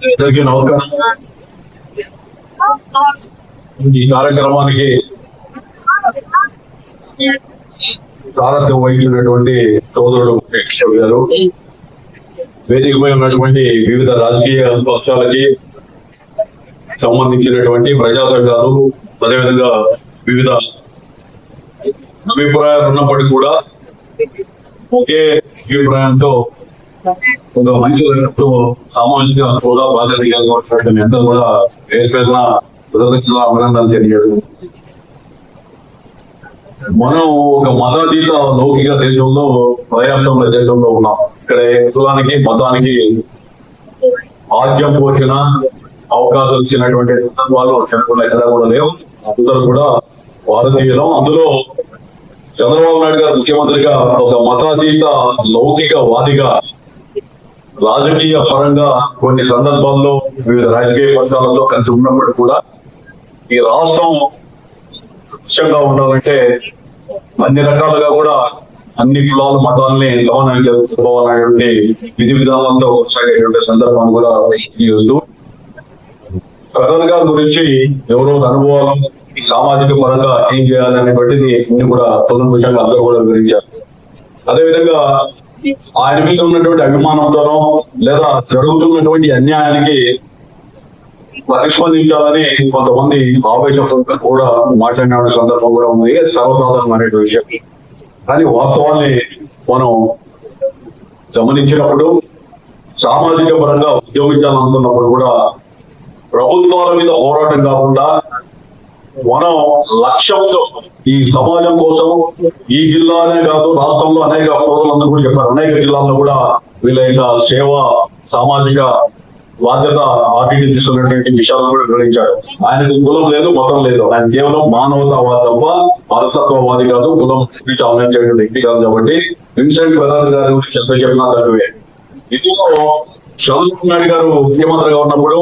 అందరికీ నమస్కారం. ఈ కార్యక్రమానికి సారథ్యం వహించినటువంటి సోదరుడు వెంకటేశ్వర గారు, వేదికపై ఉన్నటువంటి వివిధ రాజకీయ పక్షాలకి సంబంధించినటువంటి ప్రజా సంఘాలు, అదేవిధంగా వివిధ అభిప్రాయాలు ఉన్నప్పటికీ కూడా ఒకే అభిప్రాయంతో ఒక మంచి సామాజిక హోదా బాధ్యత కలిగినటువంటి ఎంత కూడా వేసిన అభినందనలు తెలియదు. మనం ఒక మతాతీత లౌకిక దేశంలో, ప్రజాస్వామ్య దేశంలో ఉన్నాం. ఇక్కడ కులానికి మతానికి ఆద్యం పోసిన అవకాశాలు ఇచ్చినటువంటి సందర్భాలు ఎక్కడ కూడా లేవు. అందరూ కూడా భారతీయులం. అందులో చంద్రబాబు నాయుడు గారు ముఖ్యమంత్రిగా ఒక మతాతీత లౌకికవాదిగా రాజకీయ పరంగా కొన్ని సందర్భాల్లో వివిధ రాజకీయ పక్షాలలో కలిసి ఉన్నప్పటికీ కూడా ఈ రాష్ట్రం స్వచ్ఛంగా ఉండాలంటే అన్ని రకాలుగా కూడా అన్ని కులాల మతాలని గమనం చేసుకోవాలనేటువంటి విధి విధానాలతో కొనసాగేటువంటి సందర్భాన్ని కూడా చూస్తూ ప్రధాన గారి గురించి ఎవరో అనుభవాలు సామాజిక పరంగా ఏం చేయాలనేటువంటిది అన్ని కూడా తొలగించగా అందరూ కూడా వివరించారు. అదేవిధంగా ఆయన మీద ఉన్నటువంటి అభిమానంతోనో లేదా జరుగుతున్నటువంటి అన్యాయానికి ప్రతిస్పందించాలని కొంతమంది ఆవేశంతో కూడా మాట్లాడిన సందర్భం కూడా ఉంది. సర్వసాధారణమైన విషయం. కానీ వాస్తవాన్ని మనం గమనించినప్పుడు సామాజిక పరంగా ఉద్యోగించాలనుకున్నప్పుడు కూడా ప్రభుత్వాల మీద పోరాటం కాకుండా మనం లక్ష్యంతో ఈ సమాజం కోసం ఈ జిల్లానే కాదు రాష్ట్రంలో అనేక సోదరులందరూ కూడా చెప్పారు, అనేక జిల్లాల్లో కూడా వీళ్ళ యొక్క సేవ సామాజిక బాధ్యత ఆర్టీటీ తీసుకున్నటువంటి విషయాలను కూడా వివరించాడు. ఆయనకు కులం లేదు, మతం లేదు. ఆయన కేవలం మానవతావాది తప్ప మనస్తత్వవాది కాదు, కులం ఆలోచన చేయడం వ్యక్తి కాదు. కాబట్టి విన్సెంట్ ప్రధాన్ గారు చెప్పిన తక్కువే. ఇందులో చంద్రబాబు నాయుడు గారు ముఖ్యమంత్రిగా ఉన్నప్పుడు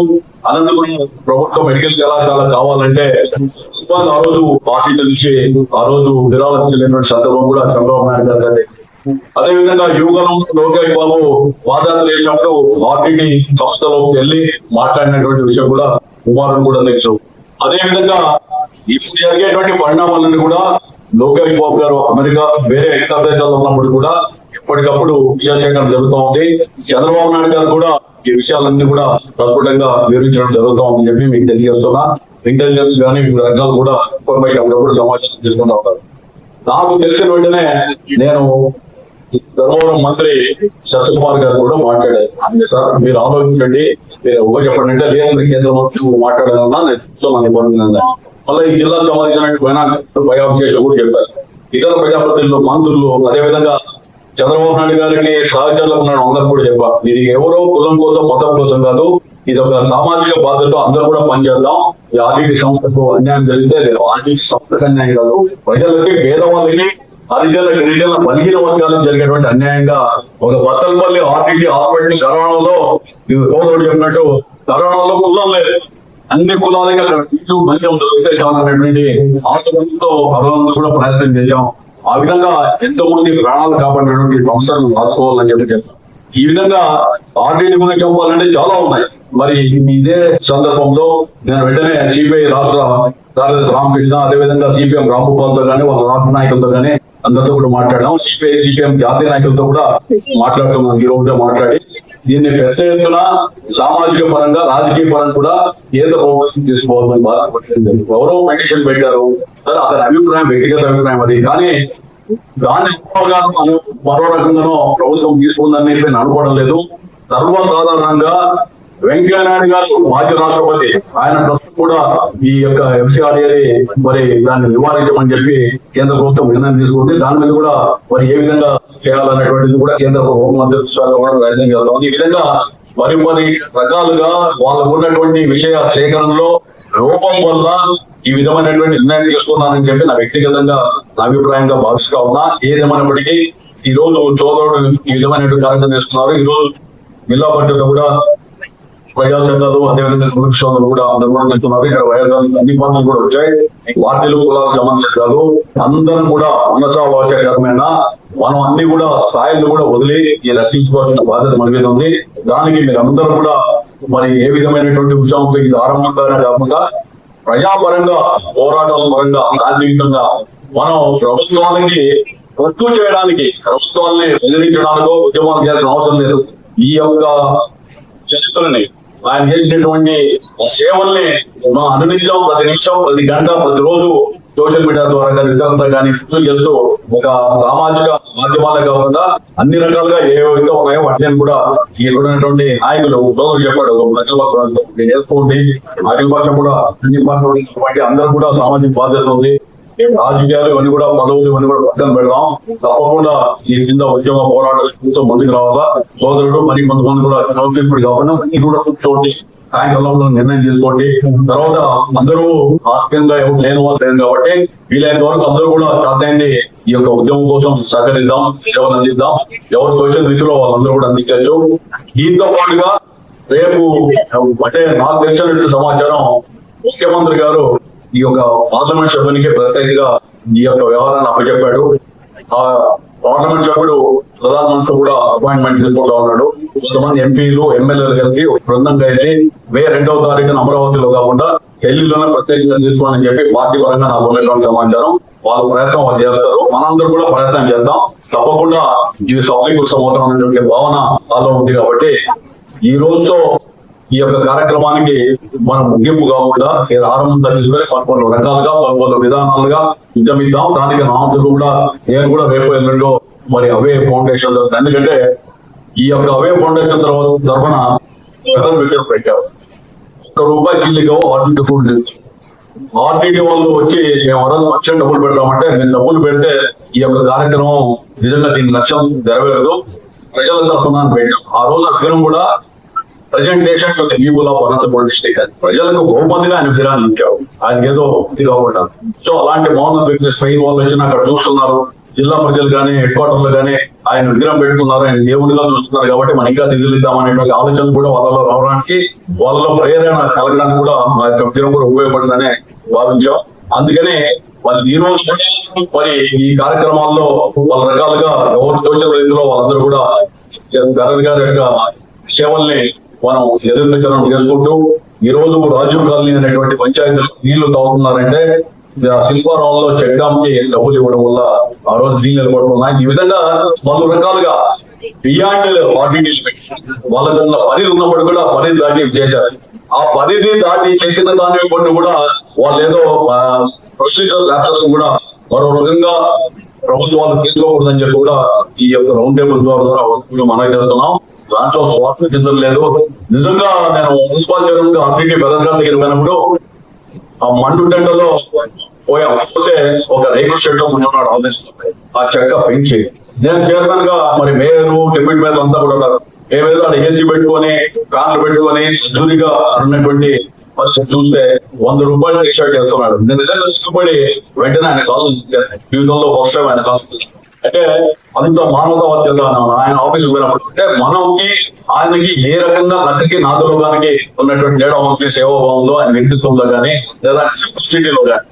అనంతపురం ప్రభుత్వ మెడికల్ కళాశాల కావాలంటే ఆ రోజు పార్టీ నుంచి ఆ రోజు విరాళం చెల్లినటువంటి సందర్భం కూడా చంద్రబాబు నాయుడు గారు. అదేవిధంగా యువగలం లోకేష్ బాబు వాదాలు చేసినప్పుడు ఆర్టీటీ సంస్థలోకి వెళ్ళి మాట్లాడినటువంటి విషయం కూడా కుమారుడు కూడా తెలుసు. అదేవిధంగా ఇప్పుడు జరిగేటువంటి పరిణామాలను కూడా లోకేష్ బాబు గారు అమెరికా వేరే ఇతర దేశాల్లో ఉన్నప్పుడు కూడా ఎప్పటికప్పుడు విజయశేఖరం జరుగుతూ ఉంది. చంద్రబాబు నాయుడు గారు కూడా ఈ విషయాలన్నీ కూడా ప్రస్ఫుటంగా వివరించడం జరుగుతూ ఉందని చెప్పి మీకు తెలియజేస్తున్నా. ఇంటెలిజెన్స్ కానీ వివిధ రకాలు కూడా ఇన్ఫర్మేషన్ అప్పుడప్పుడు సమాచారం తీసుకుంటూ ఉంటారు. నాకు తెలిసిన వెంటనే నేను ధర్మవరం మంత్రి సత్యకుమార్ గారు కూడా మాట్లాడారు. సార్ మీరు ఆలోచించండి, మీరు ఒక చెప్పండి అంటే లేదు కేంద్రం మాట్లాడాలన్నా నేను చూస్తున్నాను ఇబ్బంది. మళ్ళీ ఈ జిల్లాకు సంబంధించిన బయోపికేషన్ కూడా చెప్పారు. ఇతర ప్రజాప్రతినిధులు, మంత్రులు, అదేవిధంగా చంద్రబాబు నాయుడు గారికి సహచరులు ఉన్నాడు అందరూ కూడా చెప్పారు, ఇది ఎవరో కులం కోసం మతం కోసం కాదు, ఇది ఒక సామాజిక బాధ్యత, అందరూ కూడా పనిచేద్దాం. ఈ ఆర్టీటీ సంస్థకు అన్యాయం జరిగితే ఆర్టీటీ సంస్థకు అన్యాయం కాదు, ప్రజలకి పేదవాళ్ళకి హరిజన గిరిజన బలిగిన వర్గాలకు జరిగేటువంటి అన్యాయంగా ఒక బత్తలపల్లి ఆర్టీటీ హాస్పిటల్ కరోనాలో సోదరుడు చెప్పినట్టు కరోనాలో కులం లేదు, అన్ని కులాలకి అక్కడ మంచిగా దొరికితే చాలనేటువంటి ఆలోచనతో కరోనా కూడా ప్రయత్నం చేశాం. ఆ విధంగా ఎంతో మంది ప్రాణాలు కాపాడినటువంటి సంస్థలను రాసుకోవాలని చెప్పారు. ఈ విధంగా ఆర్టీటీ గురించి చెప్పాలంటే చాలా ఉన్నాయి. మరి ఇదే సందర్భంలో నేను వెంటనే సిపిఐ రాష్ట్ర కార్యదర్శి రామకృష్ణ, అదేవిధంగా సిపిఎం రాంభూపాల్తో కానీ వాళ్ళ రాష్ట్ర నాయకులతో కానీ అందరితో కూడా మాట్లాడాం. సిపిఎం జాతీయ నాయకులతో కూడా మాట్లాడుతున్నాం. ఈ రోజు మాట్లాడి దీన్ని పెద్ద ఎత్తున సామాజిక పరంగా రాజకీయ పరంగా కూడా కేంద్ర ప్రభుత్వం తీసుకోవాలని బాధపడుతుంది. ఎవరో పిటిషన్ పెట్టారు, సరే అతని అభిప్రాయం వ్యక్తిగత అభిప్రాయం అది. కానీ దాన్ని మరో రకంగానో ప్రభుత్వం తీసుకుందని నేను అనుకోవడం లేదు. సర్వసాధారణంగా వెంకయ్యనాయుడు గారు మాజీ రాష్ట్రపతి, ఆయన ప్రస్తుతం కూడా ఈ యొక్క ఎఫ్సిఆర్ఏని మరి దాన్ని నివారించమని చెప్పి కేంద్ర ప్రభుత్వం నిర్ణయం తీసుకుంది. దాని మీద కూడా మరి ఏ విధంగా చేయాలనేటువంటిది కూడా కేంద్ర హోంమంత్రి శాఖ ప్రయత్నం చేస్తాం. ఈ విధంగా మరి రకాలుగా వాళ్ళకు ఉన్నటువంటి విషయ సేకరణలో లోపం వల్ల ఈ విధమైనటువంటి నిర్ణయం తీసుకున్నానని చెప్పి నా వ్యక్తిగతంగా నా అభిప్రాయంగా భావిస్తా ఉన్నా. ఏదేమైనప్పటికీ ఈ రోజు సోదరుడు ఈ విధమైనటువంటి కార్యక్రమం చేస్తున్నారు. ఈ రోజు జిల్లా పరిషత్ కూడా ప్రజా సంఘాలు, అదేవిధంగా కృషిలు కూడా నిర్వహిస్తున్నారు. ఇక్కడ అన్ని పనులు కూడా వచ్చాయి. పార్టీలు కులాలకు సంబంధించి కాదు, అందరం కూడా మనసా వాచకరమైన మనం అన్ని కూడా స్థాయిలు కూడా వదిలి రక్షించుకోవాల్సిన బాధ్యత మన మీద ఉంది. దానికి మీరు అందరూ కూడా మరి ఏ విధమైనటువంటి విషయంతో ఇది ఆరంభంగానే కాకుండా ప్రజాపరంగా పోరాటాల పరంగా రాజకీయంగా మనం ప్రభుత్వానికి రద్దు చేయడానికి, ప్రభుత్వాన్ని బెదిరించడానికో ఉద్యమాలు చేయాల్సిన అవసరం లేదు. ఈ యొక్క చరిత్రని ఆయన చేసినటువంటి సేవల్ని మనం అనునిత్యం, ప్రతి నిమిషం, ప్రతి గంట, ప్రతిరోజు సోషల్ మీడియా ద్వారా కానీ ఇతరులతో కానీ గుర్తు చేస్తూ ఒక సామాజిక మాధ్యమాలే కాకుండా అన్ని రకాలుగా ఏవైతే ఉన్నాయో వాటిని కూడా ఇక్కడున్నటువంటి నాయకులు రోజు చెప్పాడు చేసుకోండి. అఖిల పక్ష కూడా అన్ని పార్టీ అందరూ కూడా సామాజిక బాధ్యత ఉంది. రాజకీయాలు ఇవన్నీ కూడా పదవులు ఇవన్నీ కూడా పక్కన పెడదాం. తప్పకుండా ఈ కింద ఉద్యమ పోరాటాలు ముందుకు రావాలా. సోదరుడు మరి కొంతమంది కూడా ఇప్పుడు కాకుండా మీరు కూడా కూర్చోండి, సాయంకాలంలో నిర్ణయం తీసుకోండి. తర్వాత అందరూ ఆర్థికంగా ఎవరు లేని వాళ్ళు లేదు కాబట్టి వీలైనంత వరకు అందరూ కూడా సాధ్యమైంది ఈ యొక్క ఉద్యమం కోసం సహకరిద్దాం, సేవలు అందిద్దాం. ఎవరు సోషల్ రీతిలో వాళ్ళందరూ కూడా అందించవచ్చు. దీంతో పాటుగా రేపు అంటే నాకు తెలిసినట్టు సమాచారం ముఖ్యమంత్రి గారు ఈ యొక్క పార్లమెంట్ సభ్యునికి ప్రత్యేకంగా ఈ యొక్క వ్యవహారాన్ని అప్పచెప్పాడు. ఆ పార్లమెంట్ సభ్యుడు ప్రధానమంత్రి కూడా అపాయింట్మెంట్ తీసుకుంటా ఉన్నాడు. కొంతమంది ఎంపీలు ఎమ్మెల్యేలు కలిసి బృందం కలిసి మే 2వ తారీఖున అమరావతిలో కాకుండా ఢిల్లీలోనే ప్రత్యేకంగా తీసుకోవాలని చెప్పి పార్టీ పరంగా నాకు ఉన్నటువంటి సమాచారం. వాళ్ళ ప్రయత్నం వాళ్ళు చేస్తారు, మనందరూ కూడా ప్రయత్నం చేద్దాం. తప్పకుండా ఇది సఫలీకృతం అనేటువంటి భావన వాళ్ళలో ఉంది. కాబట్టి ఈ రోజుతో ఈ యొక్క కార్యక్రమానికి మనం ముగింపు కాకుండా ఆరంభం తీసుకొని పలు రకాలుగా పలు విధానాలుగా ఉద్యమిద్దాం. దానికి నామతులు కూడా నేను కూడా రేపు ఎల్లుండో మరి అవే ఫౌండేషన్, ఎందుకంటే ఈ యొక్క అవే ఫౌండేషన్ తరఫున ఫెడరల్ వికెట్ పెట్టారు. ₹1 కిల్లిగా ఆర్టీటీ ఫుడ్ ఆర్టీటీ వాళ్ళు వచ్చి మేము వరకు లక్షలు డబ్బులు పెడతామంటే మేము డబ్బులు పెడితే ఈ యొక్క కార్యక్రమం నిజంగా దీని లక్ష్యం నెరవేరదు, ప్రజల తరఫున పెట్టాం. ఆ రోజు అగ్రం కూడా presentation to the people of Anantapuram district అని ప్రజలకు బహుమతిగా ఆయన విరాళం ఇచ్చాడు. ఆయన ఏదో ఇది కాకుండా సో అలాంటి మౌన వ్యక్తి స్పెయిన్ వాళ్ళు వచ్చిన అక్కడ చూస్తున్నారు. జిల్లా ప్రజలు కానీ హెడ్ క్వార్టర్లు కానీ ఆయన విగ్రహం పెట్టుకున్నారు, ఆయన దేవుడిగా చూస్తున్నారు. కాబట్టి మనం ఇంకా నిధులిద్దామనేటువంటి ఆలోచన కూడా వాళ్ళలో రావడానికి, వాళ్ళలో ప్రేరణ కలగడానికి కూడా ఆ యొక్క విగ్రహం కూడా ఉపయోగపడుతుందని భావించాం. అందుకనే వాళ్ళు ఈ రోజు మరి ఈ కార్యక్రమాల్లో వాళ్ళ రకాలుగా ఎవరు తోచిన రీతిలో వాళ్ళందరూ కూడా గరవి గారి యొక్క సేవల్ని మనం ఎదుర్కొంచడం చేసుకుంటూ ఈ రోజు రాజీవ్ కాలనీ అనేటువంటి పంచాయతీలు నీళ్లు తాగుతున్నారంటే శిల్పారావంలో చెక్ డామ్ కి డబ్బులు ఇవ్వడం వల్ల ఆ రోజు నీళ్ళు నిలబడుతున్నాయి. ఈ విధంగా పలు రకాలుగా బియాండ్ ఆర్డినరీ వాళ్ళకున్న పరిధి ఉన్నప్పుడు కూడా పరిధి దాటి చేశారు. ఆ పరిధి దాటి చేసిన దాని కొన్ని కూడా వాళ్ళు ఏదో ప్రొసీజర్ ల్యాప్సెస్ కూడా మరో రకంగా ప్రభుత్వాలు తీసుకోకూడదని చెప్పి కూడా ఈ యొక్క రౌండ్ టేబుల్ ద్వారా మనం చేస్తున్నాం. దాంట్లో స్వార్థం చెందడం లేదు. నిజంగా నేను మున్సిపల్ చైర్మన్ గా ఆర్టీటీ బెదర్గాం దగ్గర పోయినప్పుడు ఆ మండు టెండలో పోయాం. పోతే ఒక రేకుల షెడ్ ఉన్నాడు ఆఫీస్, ఆ చెక్క పెంచి నేను చైర్మన్ గా మరి మేయరు డిప్యూటీ మేయర్ అంతా కూడా ఉన్నారు. ఏమేదో అక్కడ ఏసీ పెట్టుకొని ఫ్యాన్లు పెట్టుకొని జూరిగా ఉన్నటువంటి పరిస్థితి చూస్తే ₹100 టీషర్ట్ చేస్తున్నాడు. నేను నిజంగా ఇష్టపడి వెంటనే ఆయన కాల్ జీవితంలో ఫస్ట్ టైం ఆయన కాల్ అంటే అంత మానవతావాద్యత ఆయన ఆఫీస్ పోయినప్పుడు అంటే మనకి ఆయనకి ఏ రకంగా నక్కకి నాదులోగానికి ఉన్నటువంటి తేడా ఉంది సేవాభావంలో ఆయన వ్యక్తిత్వంలో కానీ లేదా సొసైటీలో కానీ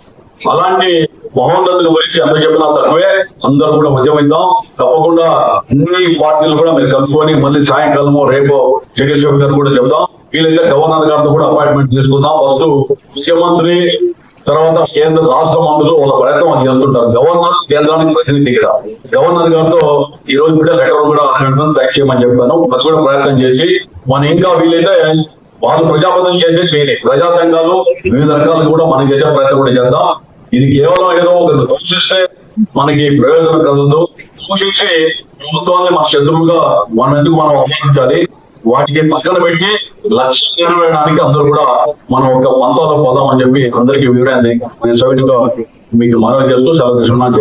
అలాంటి మహోన్నతుల గురించి అందరూ చెప్పిన తక్కువే. అందరూ కూడా ఉద్యమిద్దాం. తప్పకుండా అన్ని పార్టీలు కూడా మీరు కలుపుకొని మళ్ళీ సాయంకాలమో రేపో జగన్ శోభ గారు కూడా చెప్తాం. వీళ్ళైతే గవర్నర్ గారితో కూడా అపాయింట్మెంట్ తీసుకుందాం. ఫస్ట్ ముఖ్యమంత్రి తర్వాత కేంద్ర రాష్ట్ర మంత్రులు వాళ్ళ ప్రయత్నం చేస్తుంటారు. గవర్నర్ కేంద్రానికి ప్రతినిధి ఇక్కడ గవర్నర్ గారితో ఈ రోజు కూడా లెటర్ కూడా ట్యాక్స్ చేయమని చెప్పాను. అది కూడా ప్రయత్నం చేసి మనం ఇంకా వీలైతే వాళ్ళు ప్రజాపదం చేసి ప్రజా సంఘాలు వివిధ రకాలు కూడా మనం చేసే ప్రయత్నం కూడా చేద్దాం. ఇది కేవలం ఏదో ఒకరు సూచిస్తే మనకి ప్రయోజనం కలదు. సూచించి ప్రభుత్వాన్ని మన శత్రువుగా మనం ఎందుకు మనం అవమానించాలి, వాటికి పక్కన పెట్టి లక్ష్యం నెరవేయడానికి అందరూ కూడా మనం ఒక పంతాలో పోదామని చెప్పి అందరికీ వివరాన్ని నేను సవిటిగా మీకు మనవి చేస్తూ సెలవు తీసుకున్నాను.